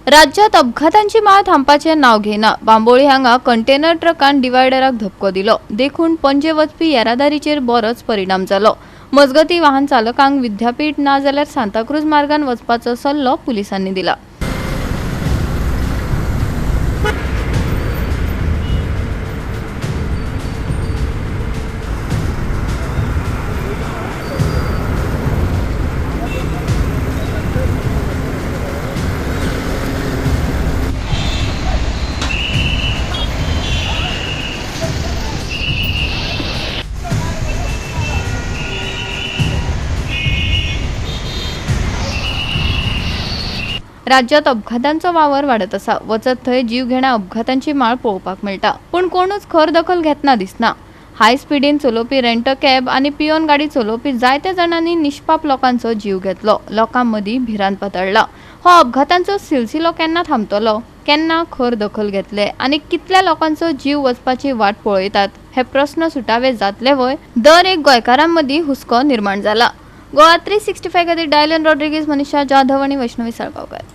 राज्यात अपघातांची माळ थांबपाचे नाव घेना। बांबोळी हांगा कंटेनर ट्रकान डिवायडराक धपको दिलो। देखून पणजे वचपी येरादारीचेर बरोच परिणाम जालो। मजगती वाहन चालकांक विद्यापीठ ना जाल्यार सांताक्रूज मार्गान वचपाचो सल्लो पुलिसांनी दिला। राज्यात अपघातांचो वावर वाढत असा। वचत थंय जीव घेण्या अपघातांची माळ पळोवपाक मेळटा, पण कोणूच खर दखल घेतना दिसना। हाय स्पीडीन चलोवपी रेंट कॅब आणि पियोन गाडी चलोवपी जायत्या जणांनी निष्पाप लोकांचो जीव घेतलो। लोकांमदी भिरांत पातळ्ळा। हो अपघातांचो सिलसिलो केन्ना थांबतलो, केन्ना खर दखल घेतले आणि कितल्या लोकांचो जीव वचपाची वाट पळयतात हे प्रश्न सुटावे जातले वय दर एक गोंयकारांमदी हुस्को निर्माण जाला। गोवा 365 खातीर डायलन रॉड्रिगीज, मनीषा जाधव आणि वैष्णवी साळगावकर।